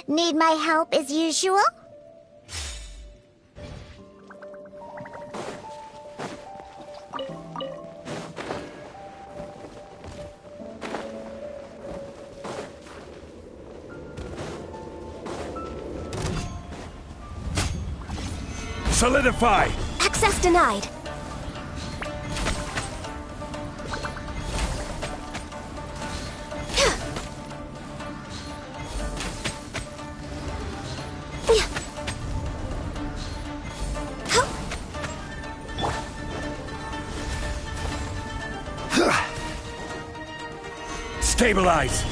Need my help as usual? Solidify! Access denied. Stabilize!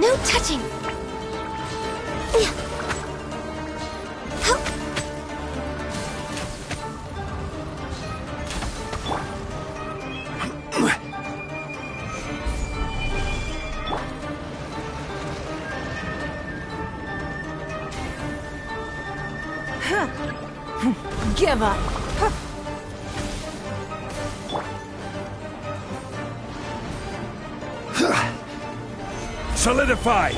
No touching. Give up. Solidify!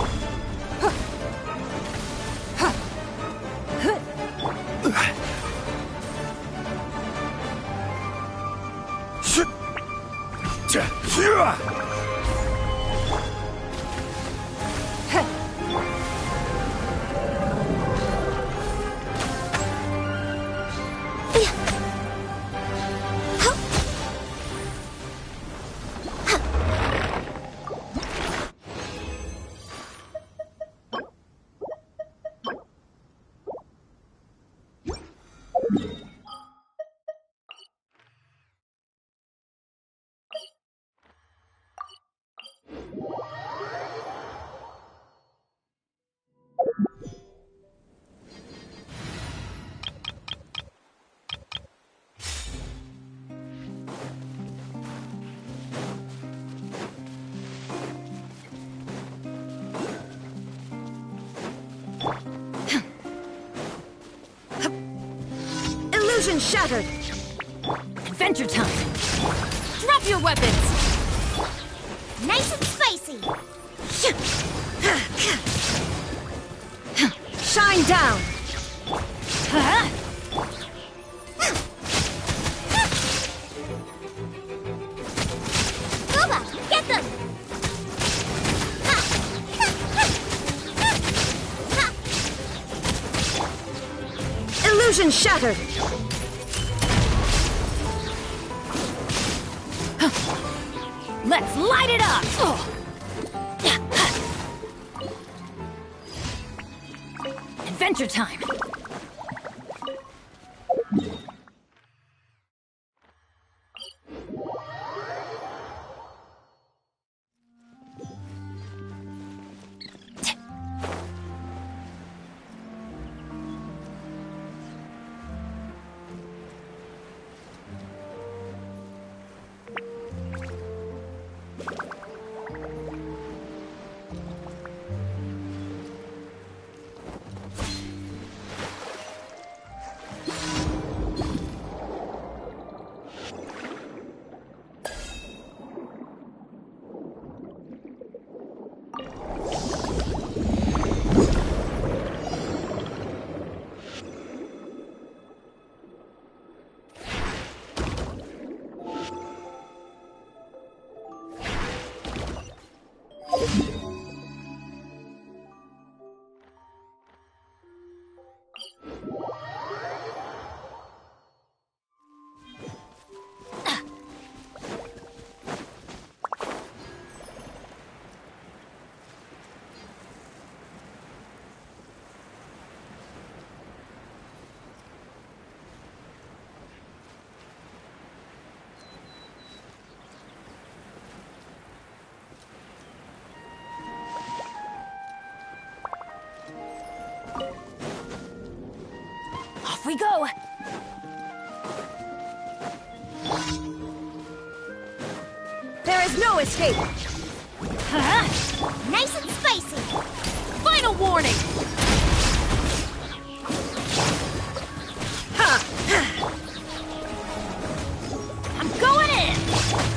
Illusion shattered! Adventure time! Drop your weapons! Nice and spicy! Shine down! Gooba, get them! Illusion shattered! Let's light it up! Adventure time! we go! There is no escape! Huh? Nice and spicy. Final warning! I'm going in!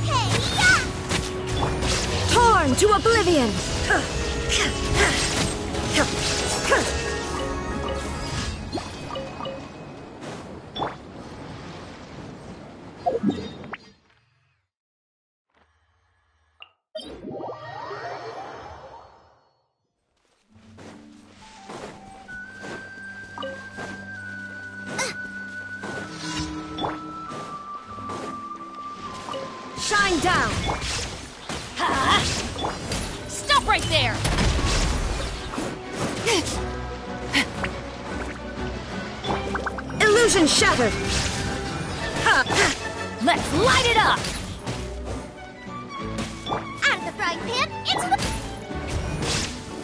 Hey, yeah! Torn to oblivion! Shine down! Ha! Stop right there! Illusion shattered! Let's light it up! Out of the frying pan, into the...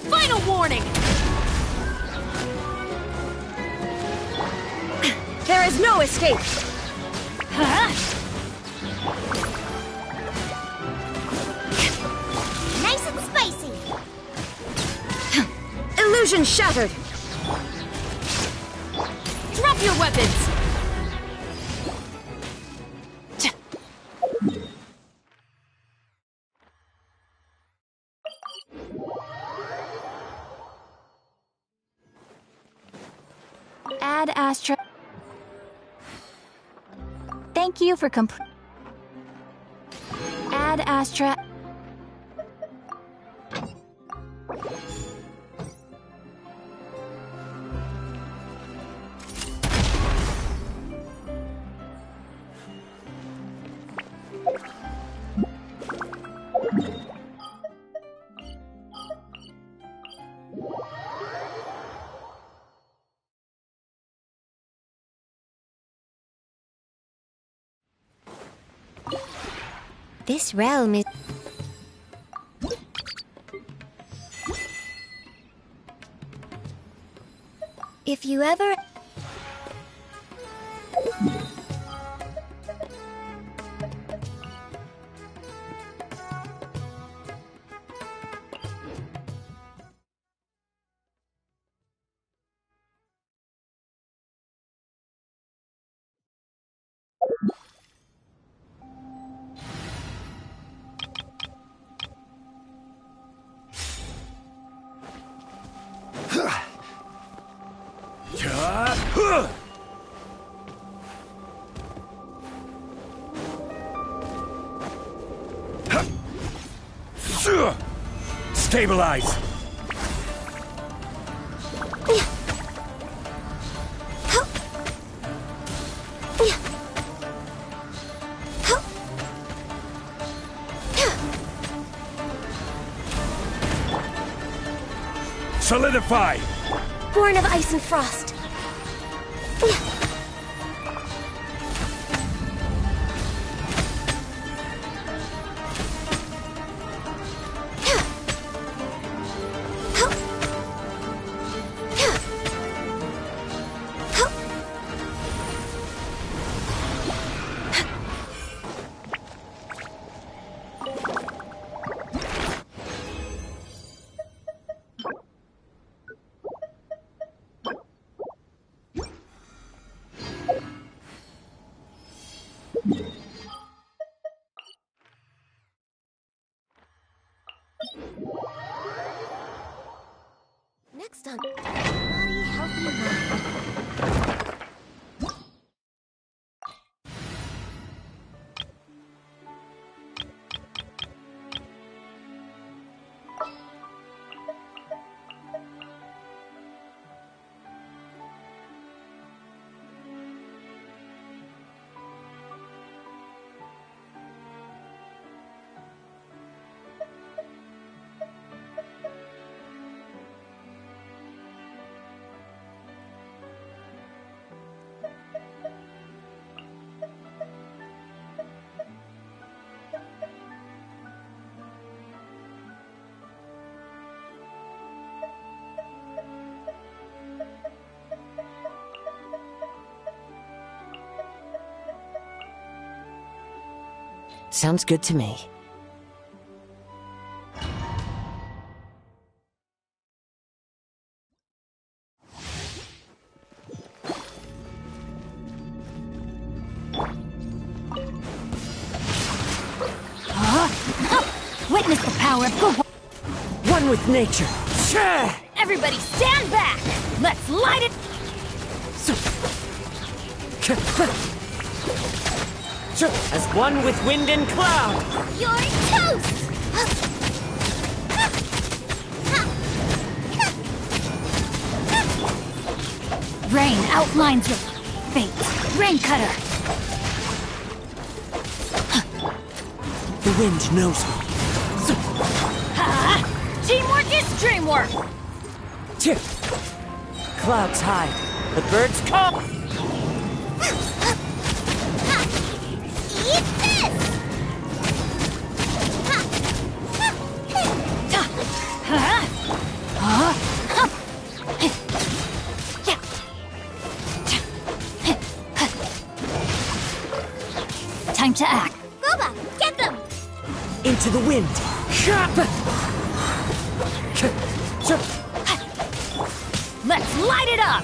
Final warning! There is no escape! Huh? Nice and spicy. Illusion shattered! Drop your weapons! Add Astra. Thank you for Add Astra. This realm is... If you ever... Stabilize! Solidify! Born of ice and frost. Next on Body Healthy Mind. Sounds good to me. Witness the power of Gugwa. One with nature. Everybody stand back! Let's light it! As one with wind and cloud. You're toast! Rain outlines your fate. Rain cutter. The wind knows me. Teamwork is dreamwork! Clouds hide. The birds call. Eat this! Time to act. Goba, get them! Into the wind. Let's light it up!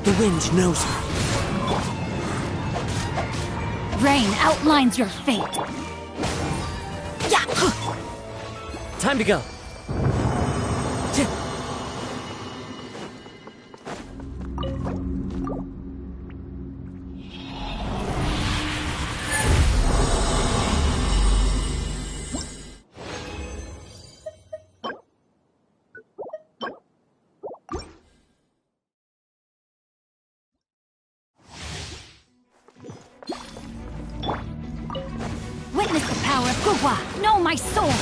The wind knows me. Rain outlines your fate. Time to go. Witness the power of Gugwa. Know my sword.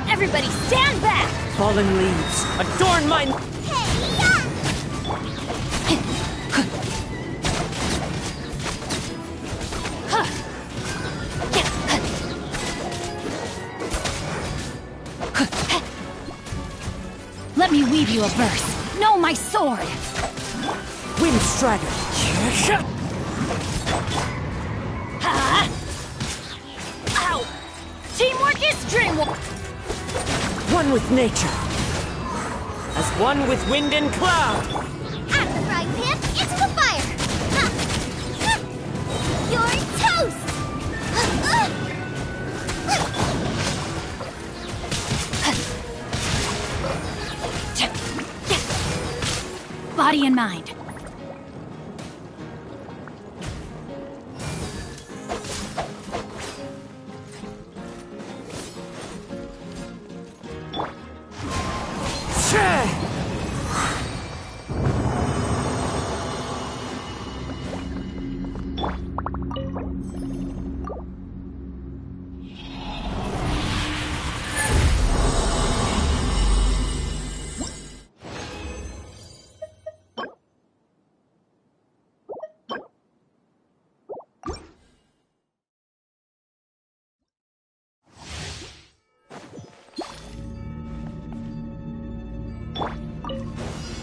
Everybody stand back! Fallen leaves adorn my. Let me weave you a verse. Know my sword. Wind strider. Ow! Teamwork is dreamwork! One with nature. As one with wind and cloud. Out of the frying pan, into the fire! You're toast! Body and mind.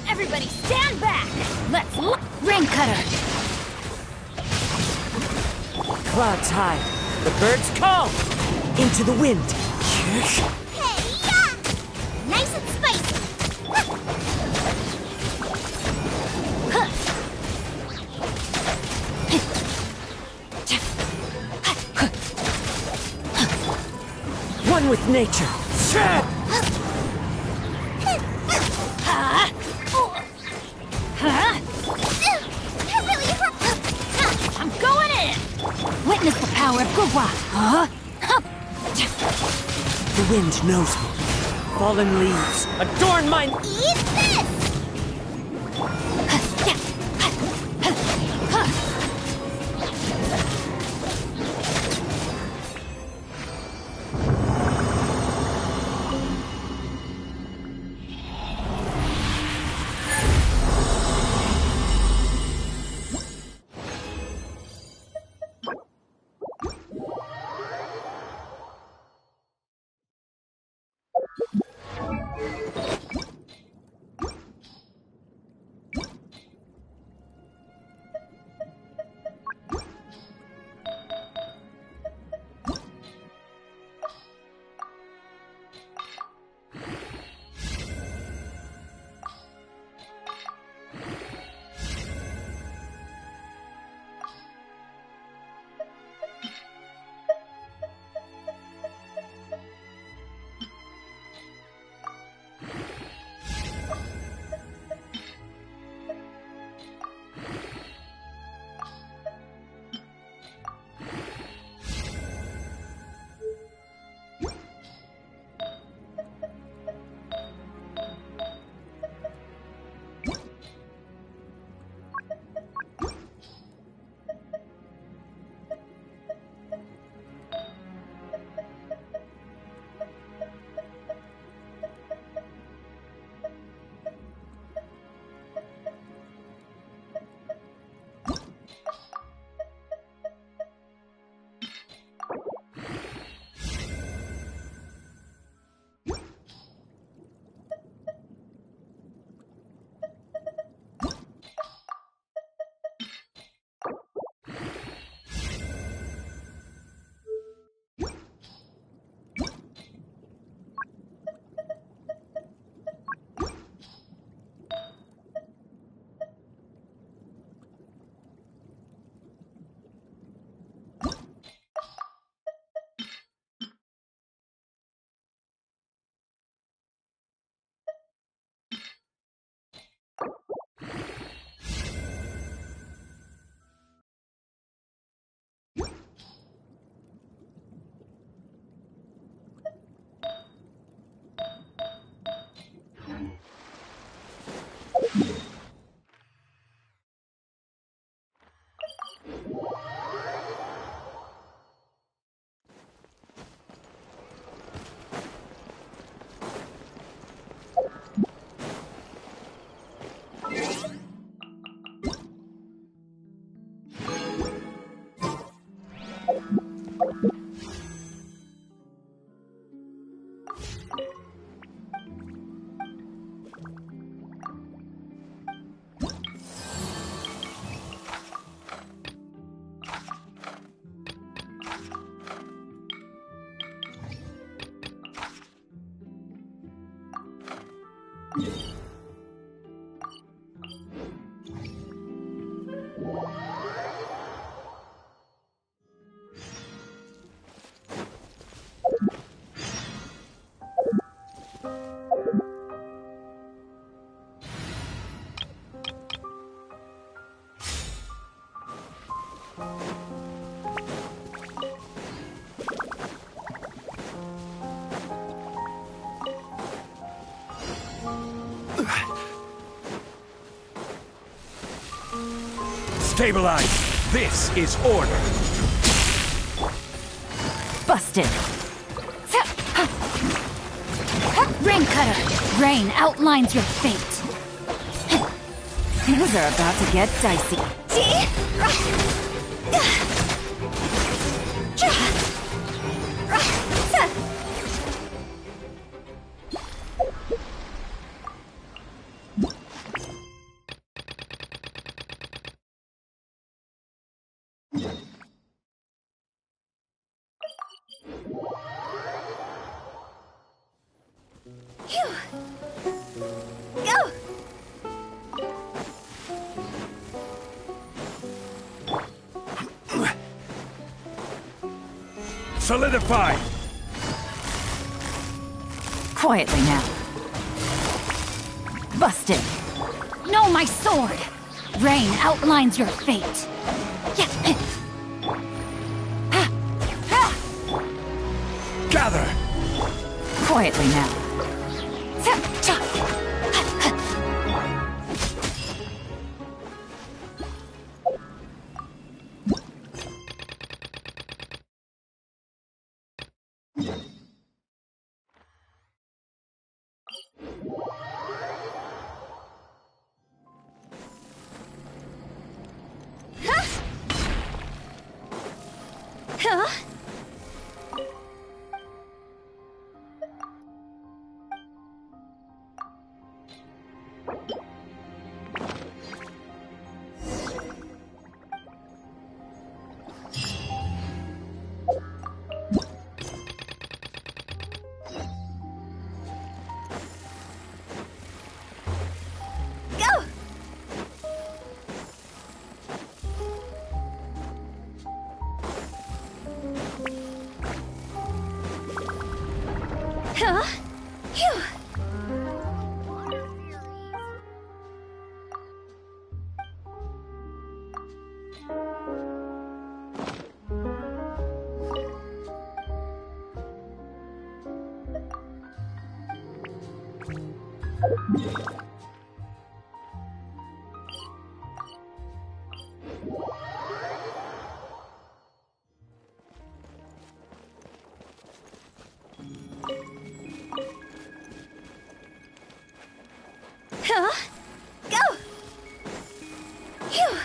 Everybody stand back! Let's Rain cutter. Clouds hide. The birds call. Into the wind. Hey-ya! Nice and spicy! One with nature. I'm going in! Witness the power of Gugwa. The wind knows me. Fallen leaves adorn my. Eat this! Stabilize! This is order! Busted. Rain cutter. Rain outlines your fate. Things are about to get dicey. Go! Solidify! Quietly now. Busted. No, my sword! Rain outlines your fate. Gather! Quietly now. Huh? Go! Huh? Phew! Huh? Go! Phew!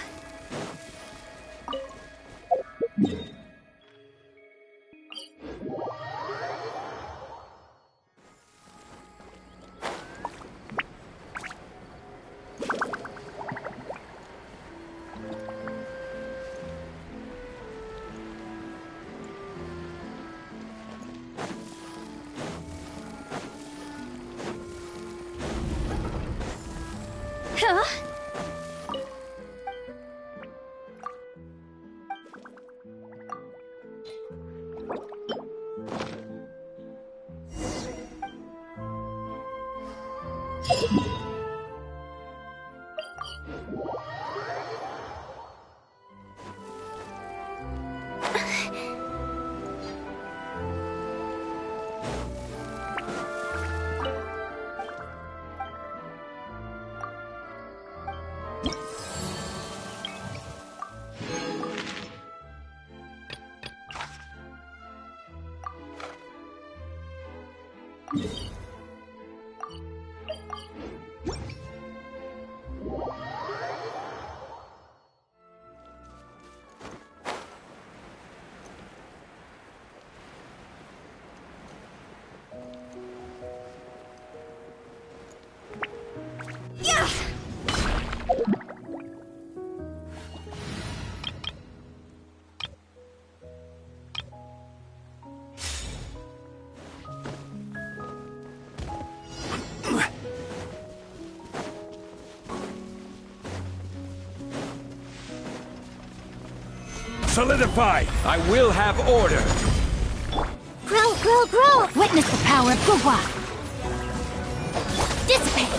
Huh? Solidify! I will have order! Grow, grow, grow! Witness the power of Gugwa! Dissipate!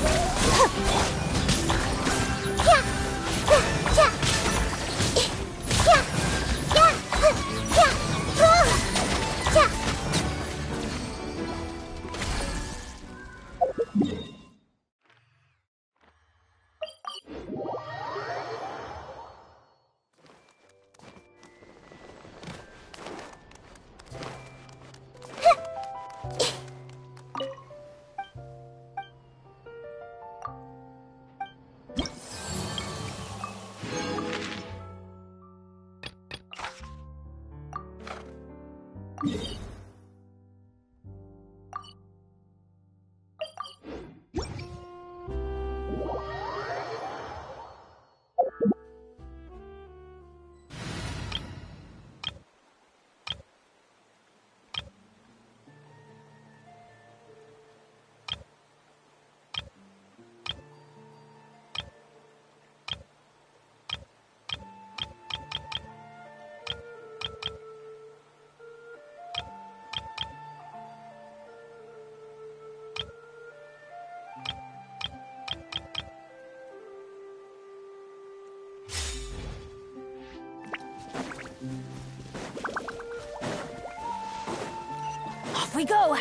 Off we go!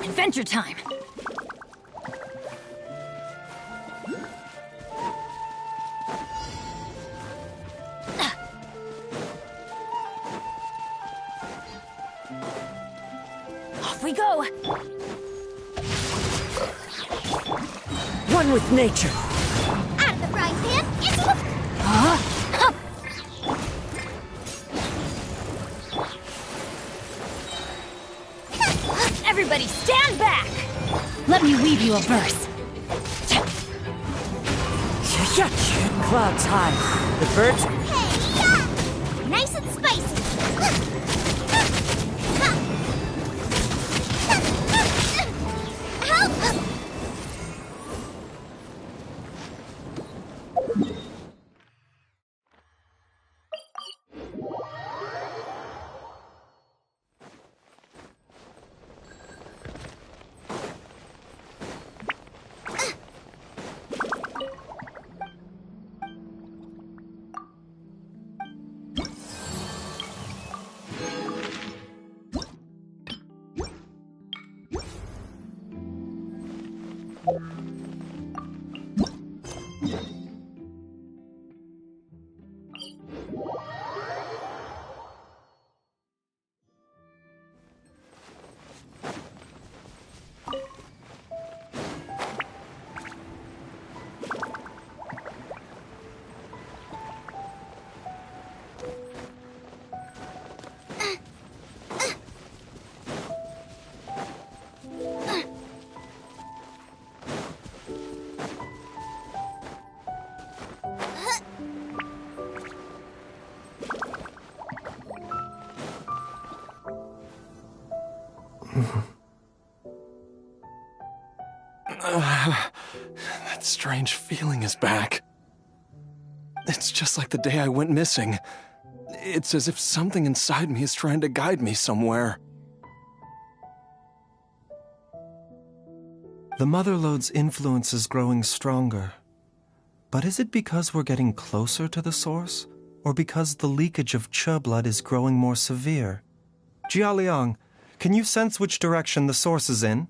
Adventure time! Off we go! One with nature. Out of the frying pan into the... Huh? Everybody stand back! Let me weave you a verse. Clouds high. The birds. Hey, yeah! Nice and spicy. Help! That strange feeling is back. It's just like the day I went missing. It's as if something inside me is trying to guide me somewhere. The Motherlode's influence is growing stronger. But is it because we're getting closer to the source? Or because the leakage of Che blood is growing more severe? Jialiang, can you sense which direction the source is in?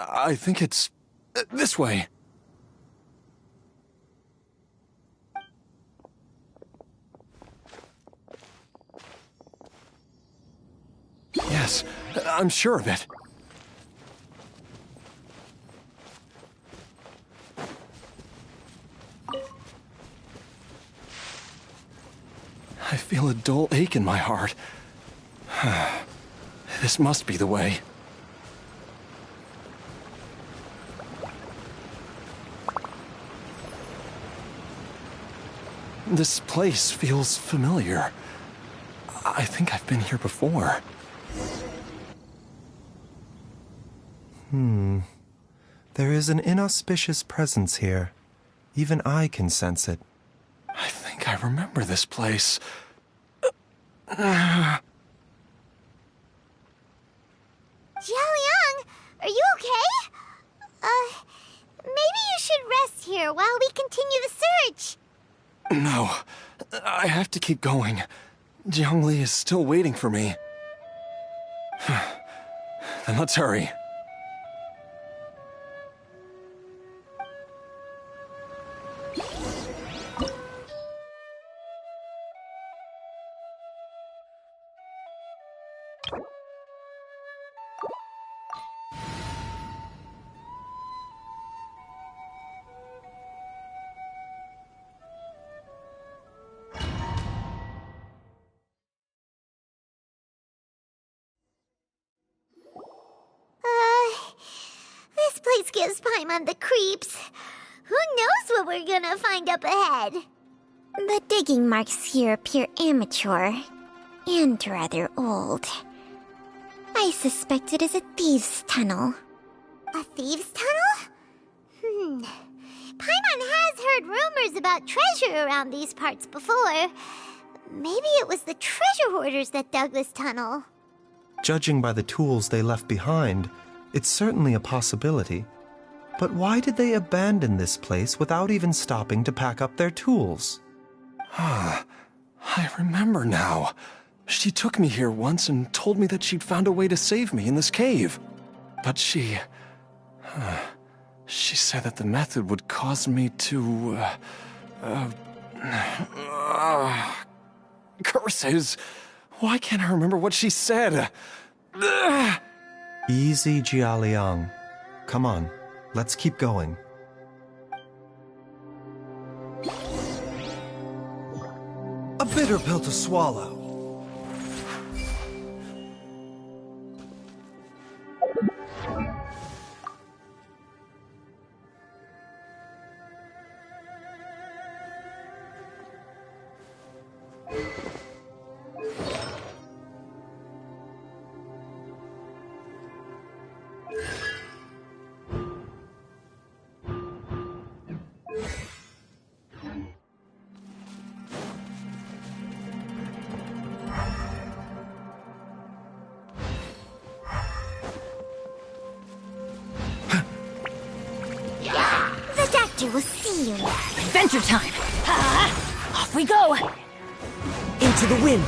I think it's this way. Yes, I'm sure of it. I feel a dull ache in my heart. This must be the way. This place feels familiar. I think I've been here before. There is an inauspicious presence here. Even I can sense it. I think I remember this place. Jialiang, are you okay? Maybe you should rest here while we continue the search. No, I have to keep going. Jiangli is still waiting for me. Then let's hurry. This place gives Paimon the creeps. Who knows what we're gonna find up ahead? The digging marks here appear amateur and rather old. I suspect it is a thieves' tunnel. A thieves' tunnel? Paimon has heard rumors about treasure around these parts before. Maybe it was the treasure hoarders that dug this tunnel. Judging by the tools they left behind, it's certainly a possibility. But why did they abandon this place without even stopping to pack up their tools? I remember now. She took me here once and told me that she'd found a way to save me in this cave. But she said that the method would cause me to, curses! Why can't I remember what she said? Easy, Jialiang. Come on, let's keep going. A bitter pill to swallow. We'll see you now. Adventure time! Off we go! Into the wind!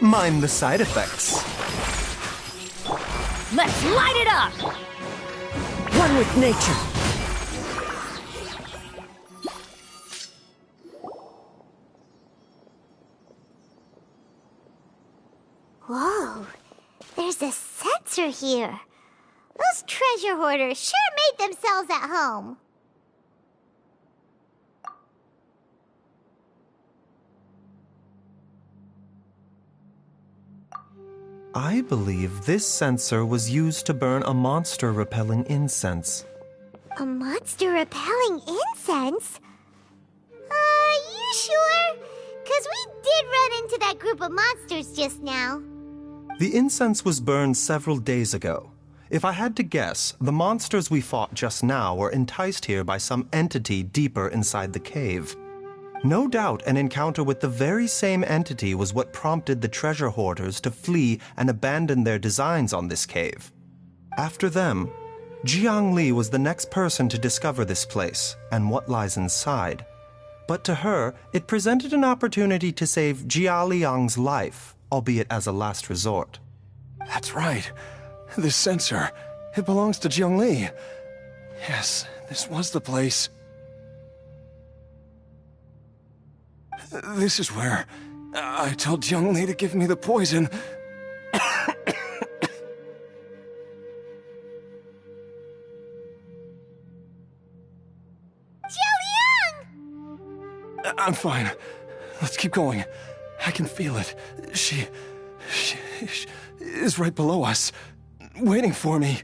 Mind the side effects. Let's light it up! One with nature! Whoa, there's a sensor here. Those treasure hoarders sure made themselves at home. I believe this sensor was used to burn a monster-repelling incense. A monster repelling incense? You sure? 'Cause we did run into that group of monsters just now. The incense was burned several days ago. If I had to guess, the monsters we fought just now were enticed here by some entity deeper inside the cave. No doubt an encounter with the very same entity was what prompted the treasure hoarders to flee and abandon their designs on this cave. After them, Jiangli was the next person to discover this place and what lies inside. But to her, it presented an opportunity to save Jialiang's life, albeit as a last resort. That's right. This sensor, it belongs to Jiangli. Yes, this was the place. This is where I told Jiangli to give me the poison. Jialiang! I'm fine. Let's keep going. I can feel it. She is right below us, waiting for me.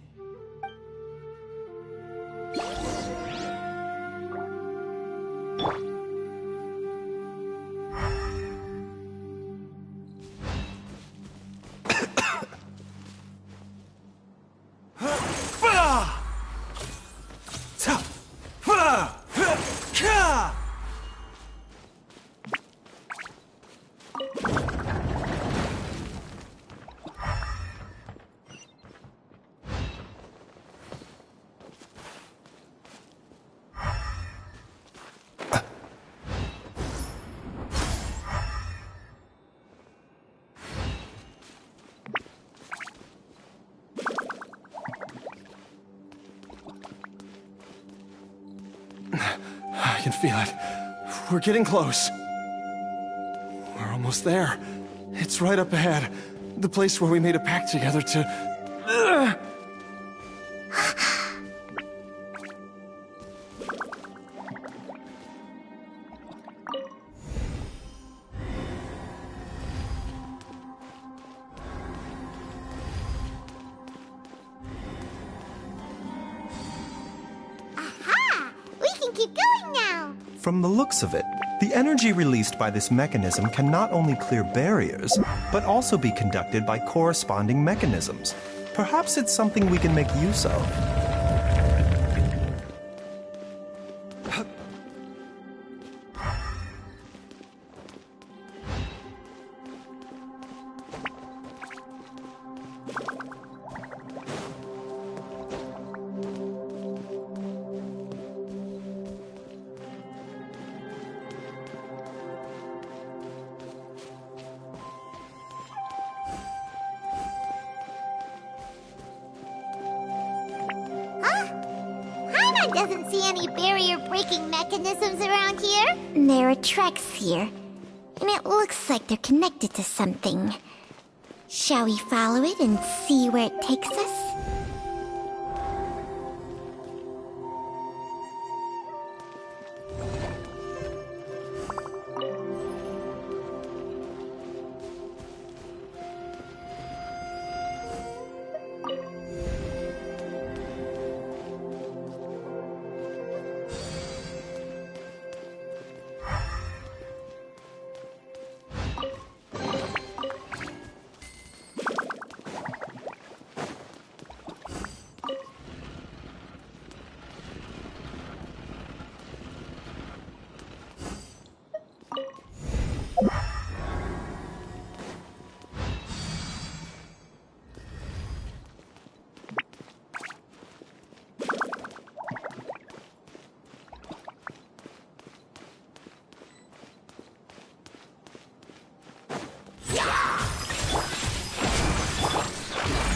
I can feel it. We're getting close. We're almost there. It's right up ahead. The place where we made a pact together to... Aha! We can keep going now! From the looks of it, the energy released by this mechanism can not only clear barriers, but also be conducted by corresponding mechanisms. Perhaps it's something we can make use of. Paimon doesn't see any barrier-breaking mechanisms around here. There are tracks here, and it looks like they're connected to something. Shall we follow it and see where it takes us?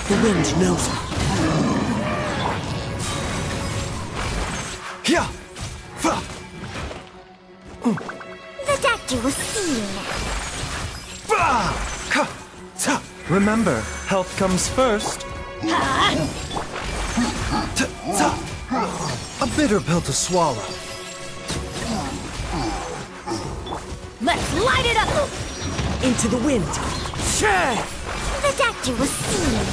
The wind knows me. Yeah! The doctor will see you now. Remember, health comes first. A bitter pill to swallow. Let's light it up! Into the wind. The doctor will see you.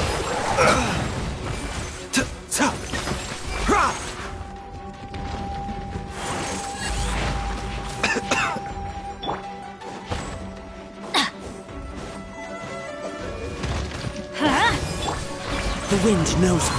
The wind knows me.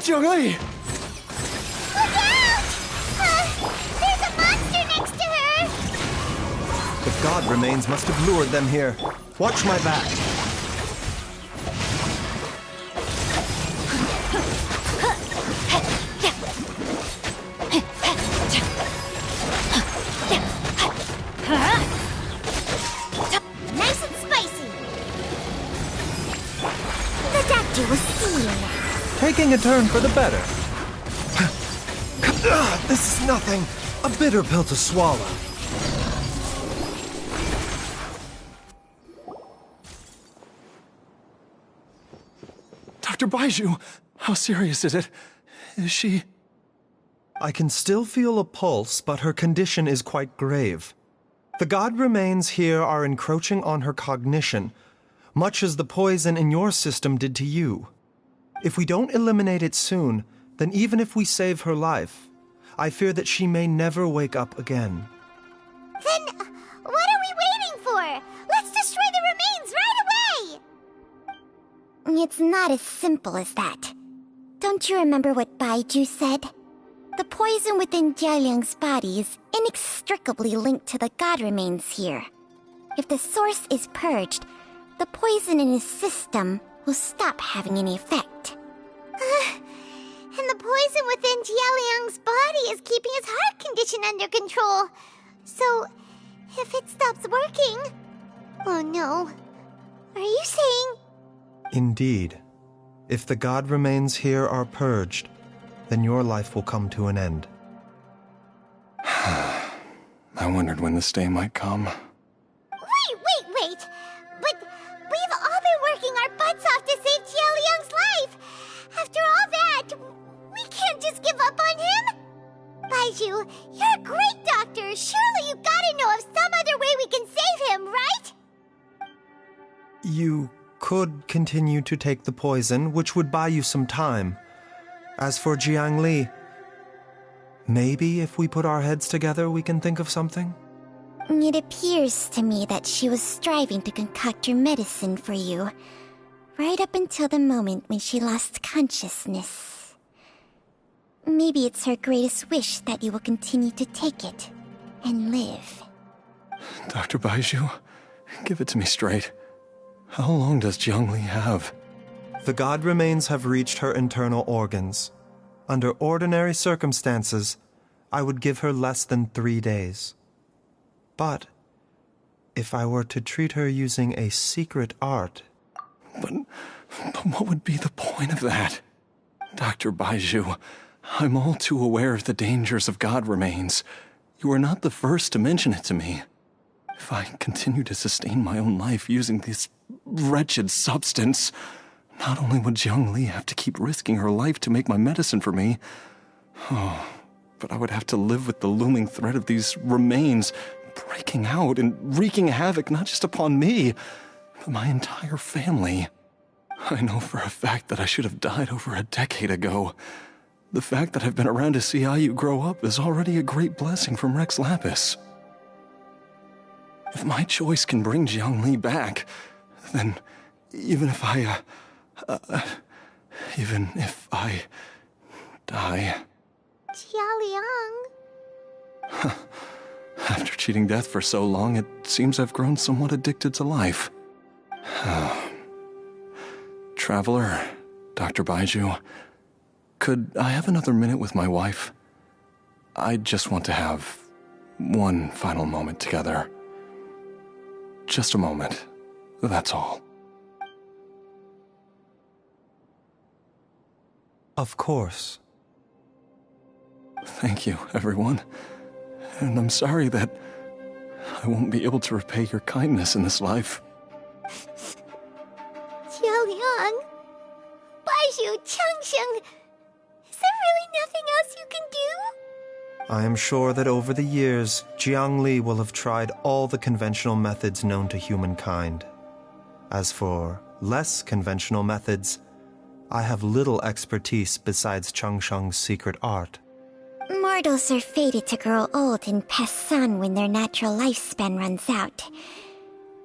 Jiangli! Look out! There's a monster next to her! The god remains must have lured them here. Watch my back. Nice and spicy! The doctor will see you now. Taking a turn for the better. This is nothing. A bitter pill to swallow. Dr. Baiju, how serious is it? Is she... I can still feel a pulse, but her condition is quite grave. The god remains here are encroaching on her cognition, much as the poison in your system did to you. If we don't eliminate it soon, then even if we save her life, I fear that she may never wake up again. Then, what are we waiting for? Let's destroy the remains right away! It's not as simple as that. Don't you remember what Baiju said? The poison within Jialiang's body is inextricably linked to the god remains here. If the source is purged, the poison in his system will stop having any effect. And the poison within Jialiang's body is keeping his heart condition under control. So, if it stops working... Oh no. Are you saying... Indeed. If the god remains here are purged, then your life will come to an end. I wondered when this day might come. Wait! But we've all been working our butts off to save Jialiang's life! After all that, we can't just give up on him! Baiju, you're a great doctor! Surely you gotta know of some other way we can save him, right? You could continue to take the poison, which would buy you some time. As for Jiangli, maybe if we put our heads together, we can think of something? It appears to me that she was striving to concoct your medicine for you, right up until the moment when she lost consciousness. Maybe it's her greatest wish that you will continue to take it and live. Dr. Baiju, give it to me straight. How long does Jiangli have? The god remains have reached her internal organs. Under ordinary circumstances, I would give her less than 3 days. But if I were to treat her using a secret art... But what would be the point of that? Dr. Baiju, I'm all too aware of the dangers of god remains. You are not the first to mention it to me. If I continue to sustain my own life using this wretched substance, not only would Jiangli have to keep risking her life to make my medicine for me, but I would have to live with the looming threat of these remains breaking out and wreaking havoc not just upon me, but my entire family. I know for a fact that I should have died over a decade ago. The fact that I've been around to see how you grow up is already a great blessing from Rex Lapis. If my choice can bring Jiangli back, then even if I die... Jialiang... After cheating death for so long, it seems I've grown somewhat addicted to life. Traveler, Dr. Baiju, could I have another minute with my wife? I just want to have one final moment together. Just a moment, that's all. Of course. Thank you, everyone. And I'm sorry that I won't be able to repay your kindness in this life. Jialiang... Baiju, Changsheng... Is there really nothing else you can do? I am sure that over the years, Jiangli will have tried all the conventional methods known to humankind. As for less conventional methods, I have little expertise besides Changsheng's secret art. Mortals are fated to grow old and pass on when their natural lifespan runs out.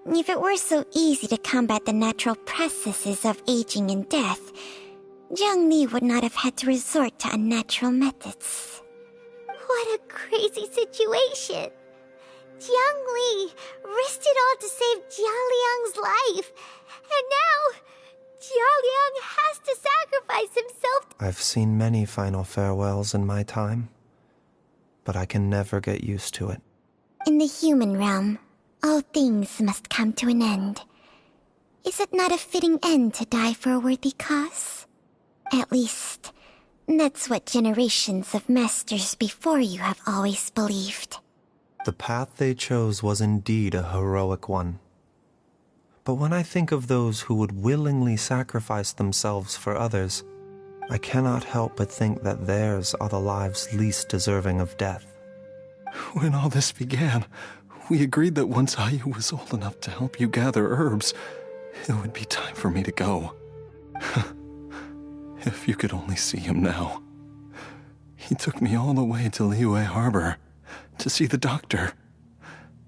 If it were so easy to combat the natural processes of aging and death, Zhongli would not have had to resort to unnatural methods. What a crazy situation! Jiangli risked it all to save Jialiang's life, and now Jialiang has to sacrifice himself. I've seen many final farewells in my time, but I can never get used to it. In the human realm, all things must come to an end. Is it not a fitting end to die for a worthy cause? At least, that's what generations of masters before you have always believed. The path they chose was indeed a heroic one. But when I think of those who would willingly sacrifice themselves for others, I cannot help but think that theirs are the lives least deserving of death. When all this began, we agreed that once Ayu was old enough to help you gather herbs, it would be time for me to go. If you could only see him now. He took me all the way to Liyue Harbor to see the doctor.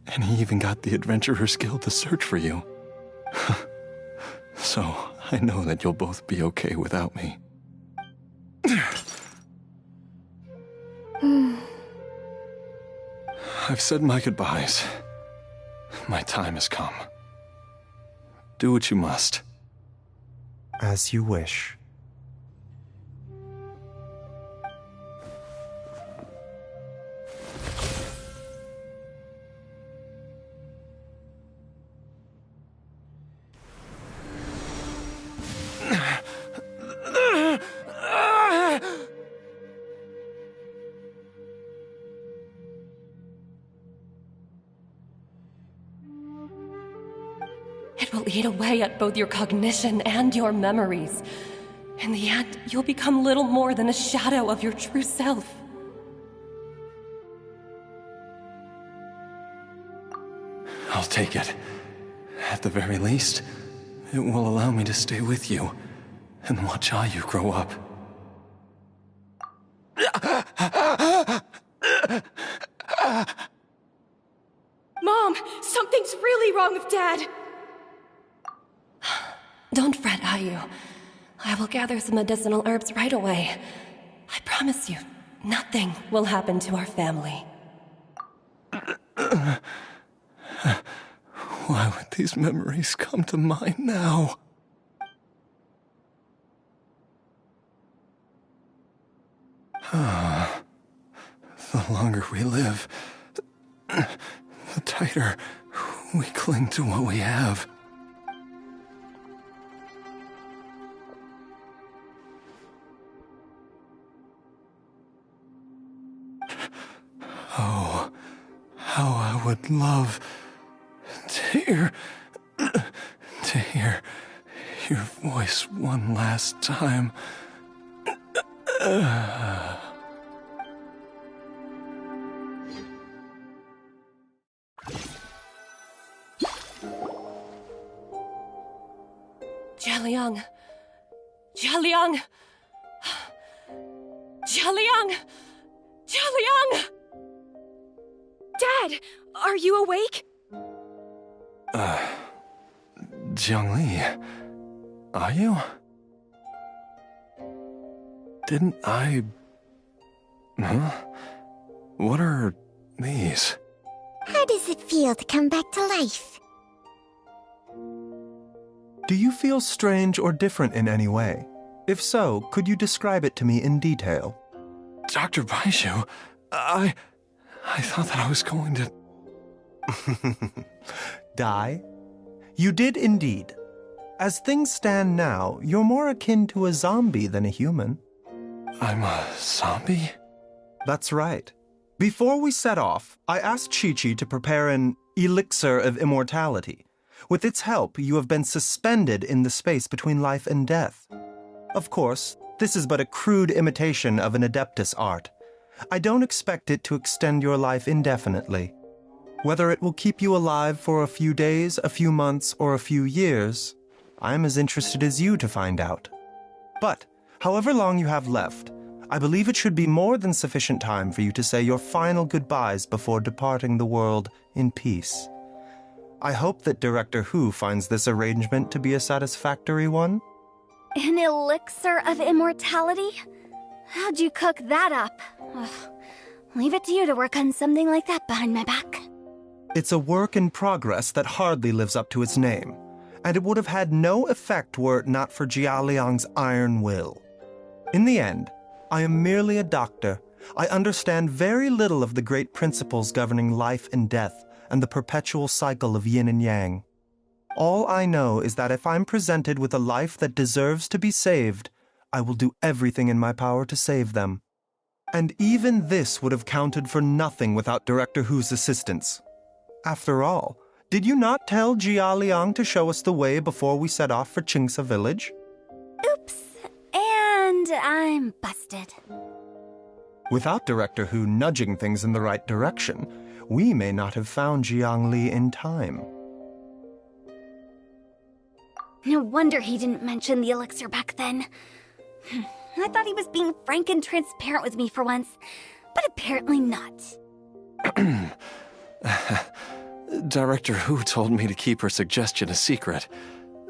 And he even got the Adventurers Guild to search for you. So, I know that you'll both be okay without me. I've said my goodbyes. My time has come. Do what you must. As you wish. It will eat away at both your cognition and your memories. In the end, you'll become little more than a shadow of your true self. I'll take it. At the very least, it will allow me to stay with you and watch Ayu grow up. Mom, something's really wrong with Dad! Don't fret, Ayu. I will gather some medicinal herbs right away. I promise you, nothing will happen to our family. Why would these memories come to mind now? The longer we live, the tighter we cling to what we have. Oh, how I would love to hear your voice one last time. Jialiang! Jialiang! Jialiang! Jialiang! Dad, are you awake? Jiangli, are you? Didn't I... Huh? What are these? How does it feel to come back to life? Do you feel strange or different in any way? If so, could you describe it to me in detail? Dr. Baizhu, I thought that I was going to... Die? You did indeed. As things stand now, you're more akin to a zombie than a human. I'm a zombie? That's right. Before we set off, I asked Chi-Chi to prepare an elixir of immortality. With its help, you have been suspended in the space between life and death. Of course, this is but a crude imitation of an Adeptus art. I don't expect it to extend your life indefinitely. Whether it will keep you alive for a few days, a few months, or a few years, I'm as interested as you to find out. But, however long you have left, I believe it should be more than sufficient time for you to say your final goodbyes before departing the world in peace. I hope that Director Hu finds this arrangement to be a satisfactory one. An elixir of immortality? How'd you cook that up? Ugh. Leave it to you to work on something like that behind my back. It's a work in progress that hardly lives up to its name, and it would have had no effect were it not for Jialiang's iron will. In the end, I am merely a doctor. I understand very little of the great principles governing life and death and the perpetual cycle of yin and yang. All I know is that if I'm presented with a life that deserves to be saved, I will do everything in my power to save them. And even this would have counted for nothing without Director Hu's assistance. After all, did you not tell Jia Liang to show us the way before we set off for Qingce village? Oops. And I'm busted. Without Director Hu nudging things in the right direction, we may not have found Jiangli in time. No wonder he didn't mention the elixir back then. I thought he was being frank and transparent with me for once, but apparently not. Director Hu told me to keep her suggestion a secret,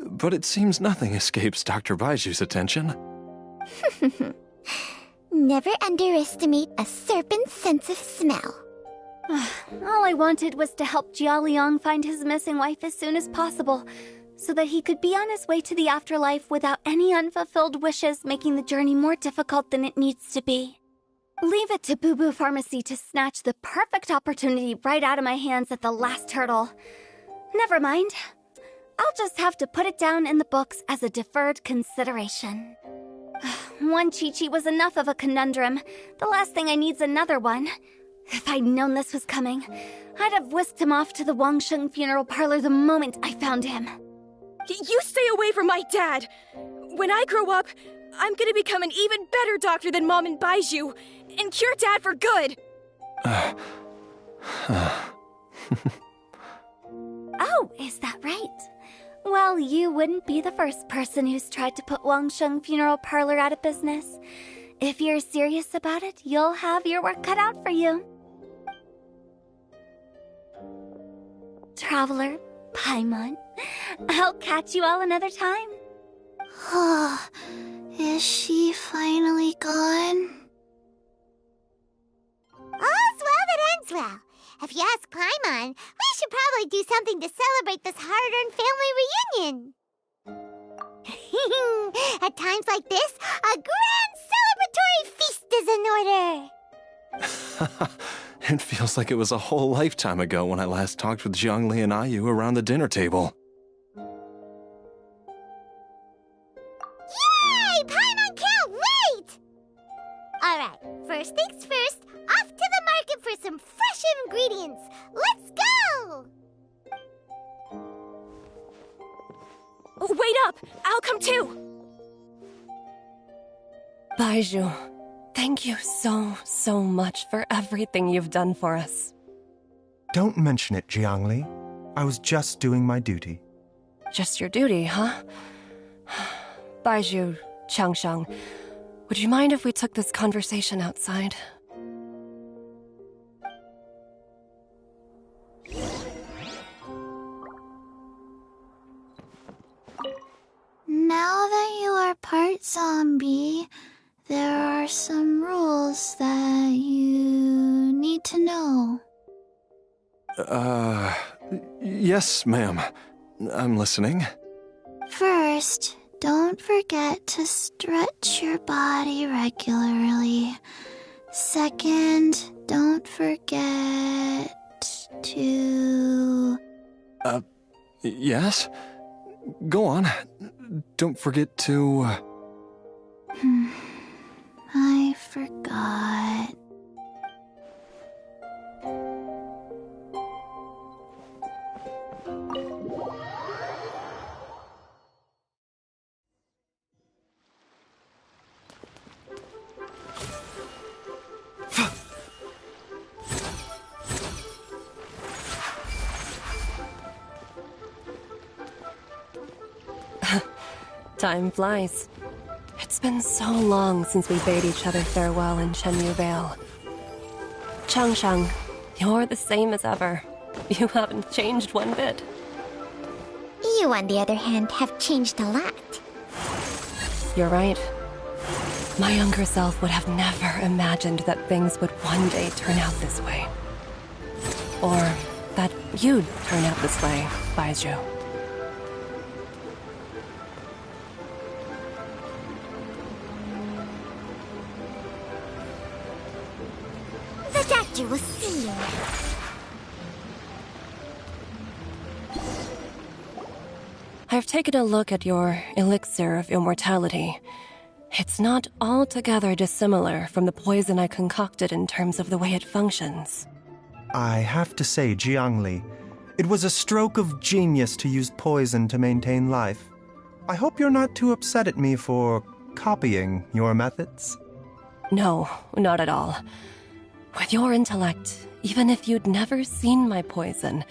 but it seems nothing escapes Dr. Baiju's attention. Never underestimate a serpent's sense of smell. All I wanted was to help Jia Liang find his missing wife as soon as possible, so that he could be on his way to the afterlife without any unfulfilled wishes making the journey more difficult than it needs to be. Leave it to Boo Boo Pharmacy to snatch the perfect opportunity right out of my hands at the last hurdle. Never mind. I'll just have to put it down in the books as a deferred consideration. One Chi-Chi was enough of a conundrum. The last thing I need's another one. If I'd known this was coming, I'd have whisked him off to the Wangsheng funeral parlor the moment I found him. You stay away from my dad! When I grow up, I'm gonna become an even better doctor than Mom and Baiju, and cure Dad for good! Oh, is that right? Well, you wouldn't be the first person who's tried to put Wangsheng funeral parlor out of business. If you're serious about it, you'll have your work cut out for you. Traveler, Paimon, I'll catch you all another time. Is she finally gone? All's well that ends well. If you ask Paimon, we should probably do something to celebrate this hard-earned family reunion. At times like this, a grand celebratory feast is in order. It feels like it was a whole lifetime ago when I last talked with Zhongli and Ayu around the dinner table. Yay! Paimon can't wait! Alright, first things first, off to the market for some fresh ingredients. Let's go! Wait up! I'll come too! Baiju, thank you so much for everything you've done for us. Don't mention it, Jiangli. I was just doing my duty. Just your duty, huh? Baiju, Changshang, would you mind if we took this conversation outside? Now that you are part zombie, there are some rules that you need to know. Yes, ma'am. I'm listening. First, don't forget to stretch your body regularly. Second, don't forget to... Yes? Go on. Don't forget to... I forgot. Time flies. It's been so long since we bade each other farewell in Shenyu Vale. Changshang, you're the same as ever. You haven't changed one bit. You, on the other hand, have changed a lot. You're right. My younger self would have never imagined that things would one day turn out this way. Or that you'd turn out this way, Baizhu. The doctor will see you. I've taken a look at your elixir of immortality. It's not altogether dissimilar from the poison I concocted in terms of the way it functions. I have to say, Jiangli, it was a stroke of genius to use poison to maintain life. I hope you're not too upset at me for copying your methods. No, not at all. With your intellect, even if you'd never seen my poison,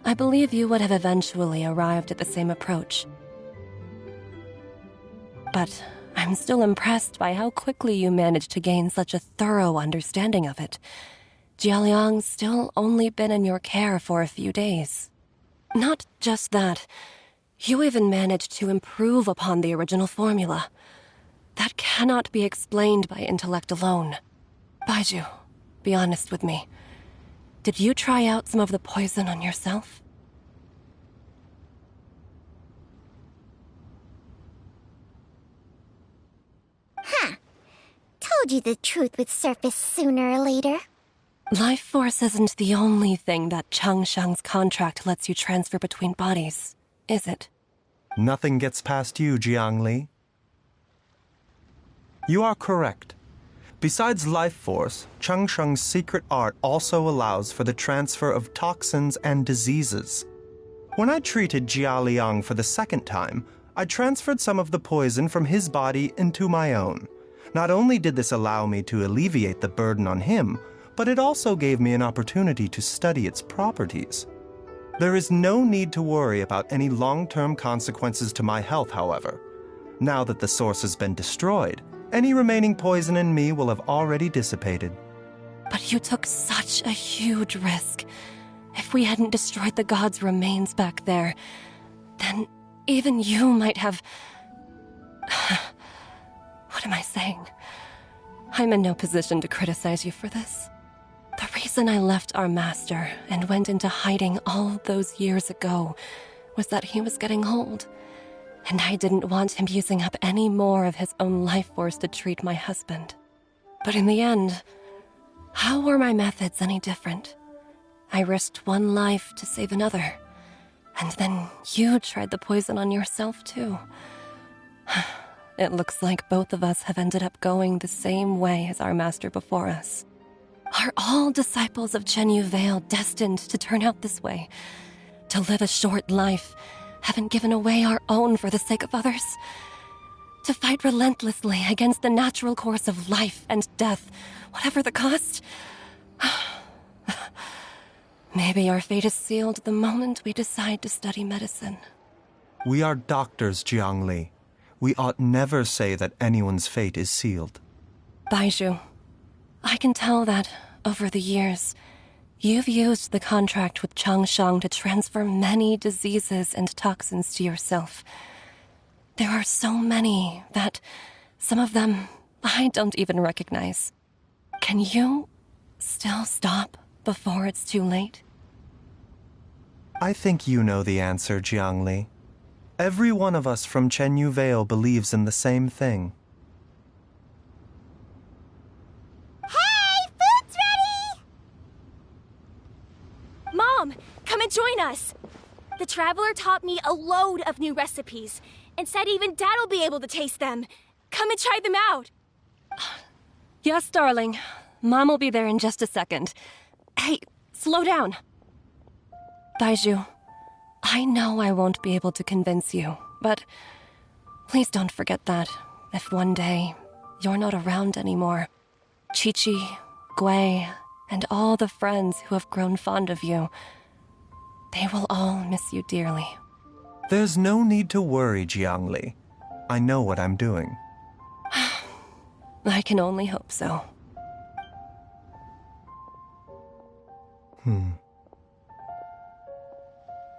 I believe you would have eventually arrived at the same approach. But I'm still impressed by how quickly you managed to gain such a thorough understanding of it. Jialiang's still only been in your care for a few days. Not just that, you even managed to improve upon the original formula. That cannot be explained by intellect alone. Baizhu, be honest with me. Did you try out some of the poison on yourself? Huh. Told you the truth would surface sooner or later. Life force isn't the only thing that Changsheng's contract lets you transfer between bodies, is it? Nothing gets past you, Jiangli. You are correct. Besides life force, Changsheng's secret art also allows for the transfer of toxins and diseases. When I treated Jia Liang for the second time, I transferred some of the poison from his body into my own. Not only did this allow me to alleviate the burden on him, but it also gave me an opportunity to study its properties. There is no need to worry about any long-term consequences to my health, however. Now that the source has been destroyed, any remaining poison in me will have already dissipated. But you took such a huge risk. If we hadn't destroyed the god's remains back there, then even you might have... What am I saying? I'm in no position to criticize you for this. The reason I left our master and went into hiding all those years ago was that he was getting old. And I didn't want him using up any more of his own life force to treat my husband. But in the end, how were my methods any different? I risked one life to save another. And then you tried the poison on yourself, too. It looks like both of us have ended up going the same way as our master before us. Are all disciples of Chenyu Vale destined to turn out this way? To live a short life, having given away our own for the sake of others? To fight relentlessly against the natural course of life and death, whatever the cost? Maybe our fate is sealed the moment we decide to study medicine. We are doctors, Jiangli. We ought never say that anyone's fate is sealed. Baizhu, I can tell that, over the years, you've used the contract with Changsheng to transfer many diseases and toxins to yourself. There are so many that some of them I don't even recognize. Can you still stop before it's too late? I think you know the answer, Jiangli. Every one of us from Chenyu Vale believes in the same thing. Hey, food's ready! Mom, come and join us. The Traveler taught me a load of new recipes and said even Dad'll be able to taste them. Come and try them out. Yes, darling. Mom will be there in just a second. Hey, slow down. Baizhu, I know I won't be able to convince you, but please don't forget that if one day you're not around anymore, Chi-Chi, Gui, and all the friends who have grown fond of you, they will all miss you dearly. There's no need to worry, Jiangli. I know what I'm doing. I can only hope so.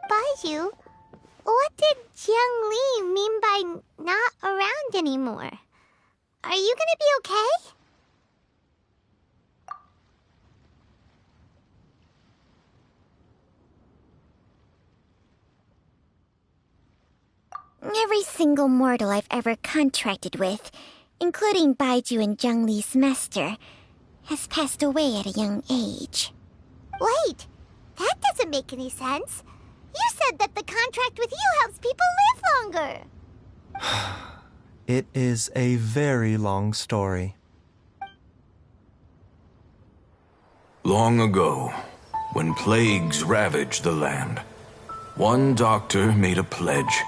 Baizhu, what did Jiang Li mean by not around around anymore. Are you gonna be okay? Every single mortal I've ever contracted with, including Baiju and Zhongli's master, has passed away at a young age. Wait, that doesn't make any sense. You said that the contract with you helps people live longer. It is a very long story. Long ago, when plagues ravaged the land, one doctor made a pledge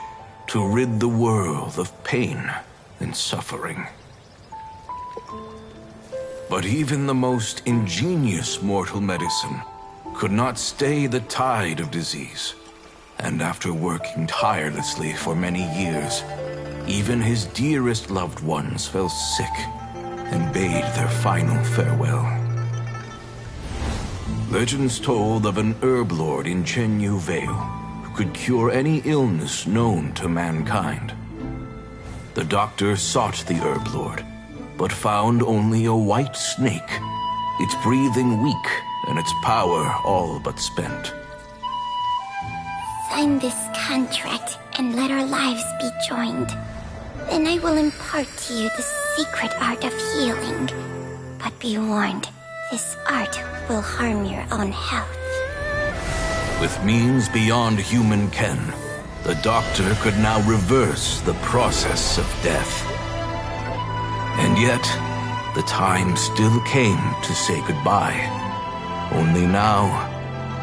to rid the world of pain and suffering. But even the most ingenious mortal medicine could not stay the tide of disease. And after working tirelessly for many years, even his dearest loved ones fell sick and bade their final farewell. Legends told of an herb lord in Chenyu Vale who could cure any illness known to mankind. The doctor sought the herb lord, but found only a white snake, its breathing weak and its power all but spent. Sign this contract and let our lives be joined. Then I will impart to you the secret art of healing. But be warned, this art will harm your own health. With means beyond human ken, the doctor could now reverse the process of death. And yet, the time still came to say goodbye. Only now,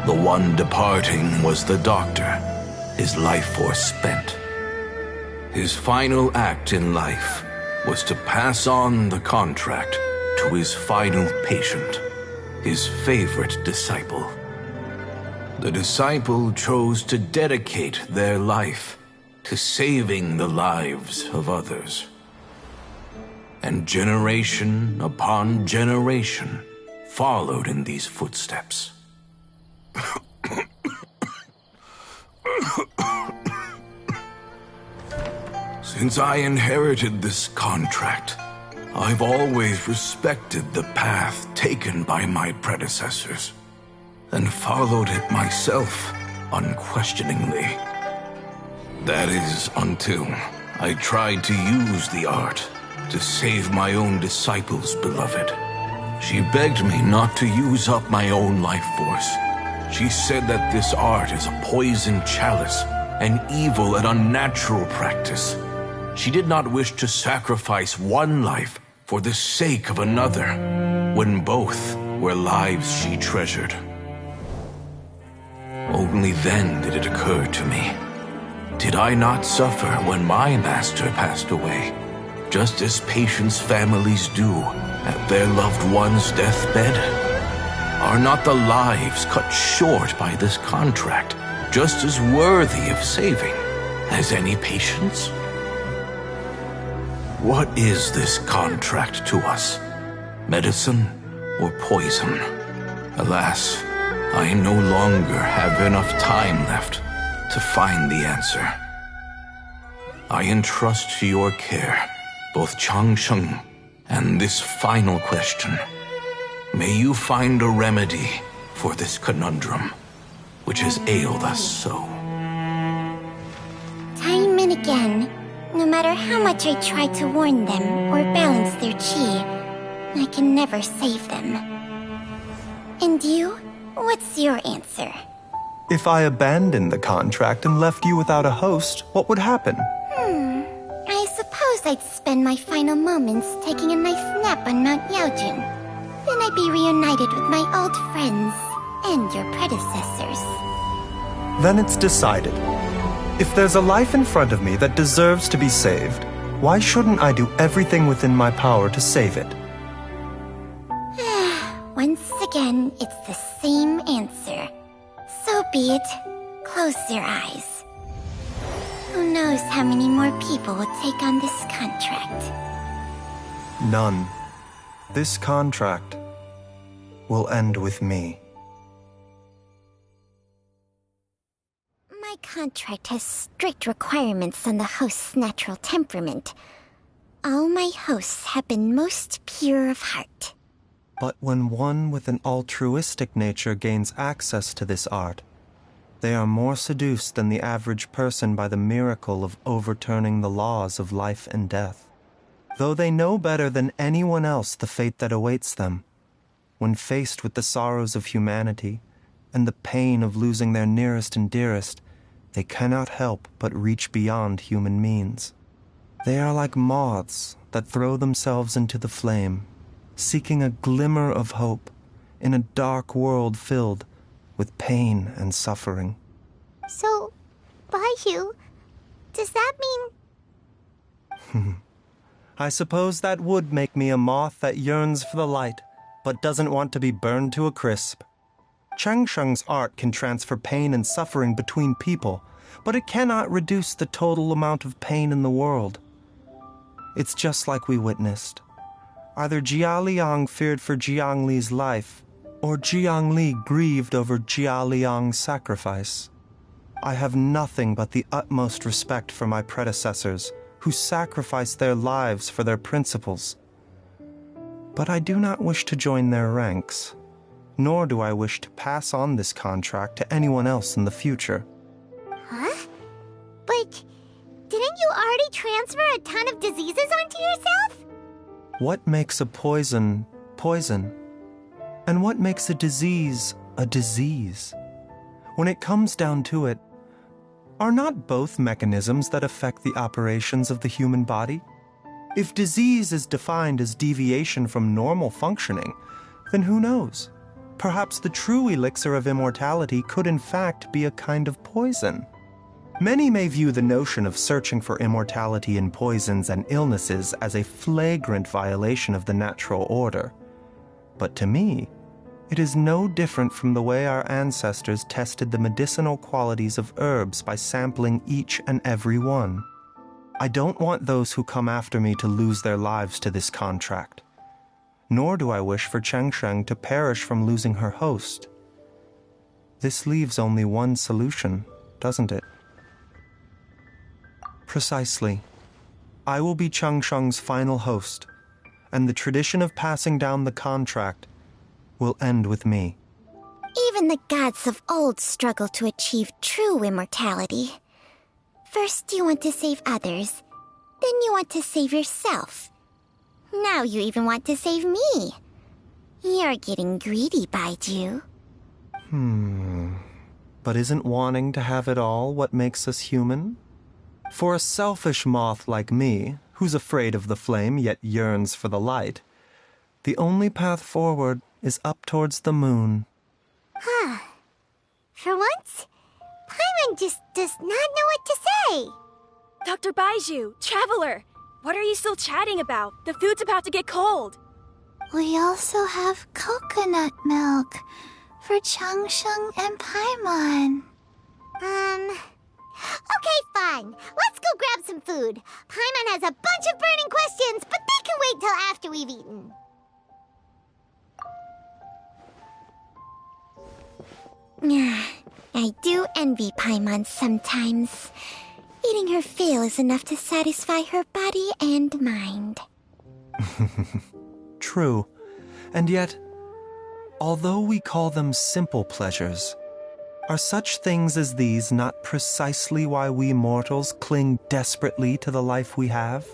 the one departing was the doctor, his life force spent. His final act in life was to pass on the contract to his final patient, his favorite disciple. The disciple chose to dedicate their life to saving the lives of others. And generation upon generation followed in these footsteps. Since I inherited this contract, I've always respected the path taken by my predecessors, and followed it myself unquestioningly. That is, until I tried to use the art to save my own disciple's beloved. She begged me not to use up my own life force. She said that this art is a poisoned chalice, an evil and unnatural practice. She did not wish to sacrifice one life for the sake of another, when both were lives she treasured. Only then did it occur to me. Did I not suffer when my master passed away, just as patients' families do at their loved one's deathbed? Are not the lives cut short by this contract just as worthy of saving as any patients? What is this contract to us? Medicine or poison? Alas, I no longer have enough time left to find the answer. I entrust to your care both Changsheng and this final question. May you find a remedy for this conundrum, which has ailed us so. Time and again, no matter how much I try to warn them or balance their chi, I can never save them. And you? What's your answer? If I abandoned the contract and left you without a host, what would happen? I suppose I'd spend my final moments taking a nice nap on Mount Yaojin. Then I'd be reunited with my old friends and your predecessors. Then it's decided. If there's a life in front of me that deserves to be saved, why shouldn't I do everything within my power to save it? Once again, it's the same answer. So be it. Close your eyes. Who knows how many more people will take on this contract? None. This contract will end with me. My contract has strict requirements on the host's natural temperament. all my hosts have been most pure of heart. But when one with an altruistic nature gains access to this art, they are more seduced than the average person by the miracle of overturning the laws of life and death. Though they know better than anyone else the fate that awaits them, when faced with the sorrows of humanity and the pain of losing their nearest and dearest, they cannot help but reach beyond human means. They are like moths that throw themselves into the flame, seeking a glimmer of hope in a dark world filled with pain and suffering. So, Baiju, does that mean... I suppose that would make me a moth that yearns for the light, but doesn't want to be burned to a crisp. Changsheng's art can transfer pain and suffering between people, but it cannot reduce the total amount of pain in the world. It's just like we witnessed. Either Jia Liang feared for Jiang Li's life, or Jiang Li grieved over Jia Liang's sacrifice. I have nothing but the utmost respect for my predecessors, who sacrificed their lives for their principles. But I do not wish to join their ranks, nor do I wish to pass on this contract to anyone else in the future. Huh? But didn't you already transfer a ton of diseases onto yourself? What makes a poison poison? And what makes a disease a disease? When it comes down to it, are not both mechanisms that affect the operations of the human body? If disease is defined as deviation from normal functioning, then who knows? Perhaps the true elixir of immortality could in fact be a kind of poison. Many may view the notion of searching for immortality in poisons and illnesses as a flagrant violation of the natural order. But to me, it is no different from the way our ancestors tested the medicinal qualities of herbs by sampling each and every one. I don't want those who come after me to lose their lives to this contract. Nor do I wish for Changsheng to perish from losing her host. This leaves only one solution, doesn't it? Precisely. I will be Changsheng's final host, and the tradition of passing down the contract will end with me. Even the gods of old struggle to achieve true immortality. First you want to save others, then you want to save yourself. Now you even want to save me. You're getting greedy, Baiju. But isn't wanting to have it all what makes us human? For a selfish moth like me, who's afraid of the flame yet yearns for the light, the only path forward is up towards the moon. For once, Paimon just does not know what to say. Dr. Baiju, Traveler, what are you still chatting about? The food's about to get cold. We also have coconut milk for Changsheng and Paimon. Okay, fine. Let's go grab some food. Paimon has a bunch of burning questions, but they can wait till after we've eaten. I do envy Paimon sometimes. Eating her fill is enough to satisfy her body and mind. True. And yet, although we call them simple pleasures, are such things as these not precisely why we mortals cling desperately to the life we have?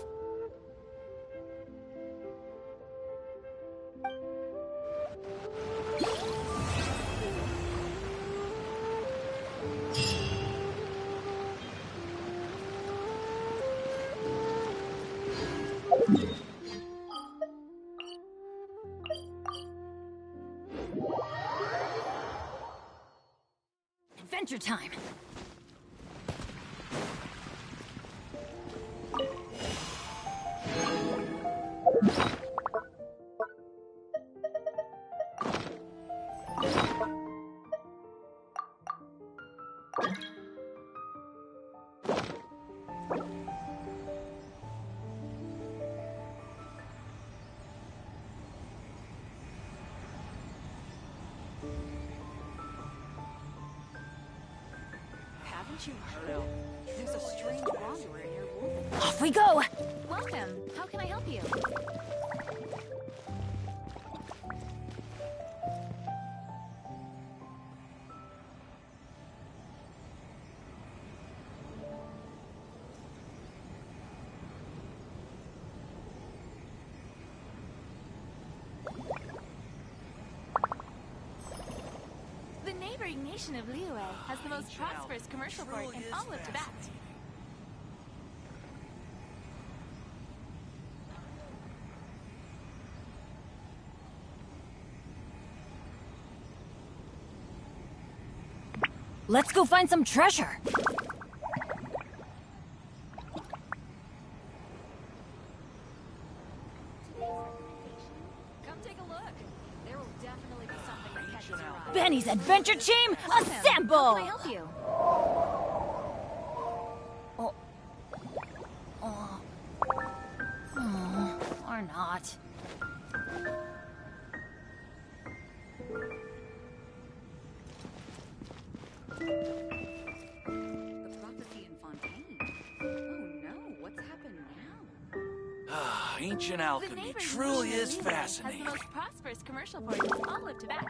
Adventure time! Haven't you heard? There's a strange wanderer near Wolf. Off we go! Welcome. How can I help you? The neighboring nation of Liyue has the most prosperous commercial port in all of Tibet. Let's go find some treasure! Come take a look. There will definitely be something that catches your eye. Benny's adventure team, assemble! How can I help you? Or not. The prophecy in Fontaine. Oh no, what's happened now? Ancient The alchemy neighboring truly nation of is Liyue fascinating. has the most prosperous commercial port in all of Tibet.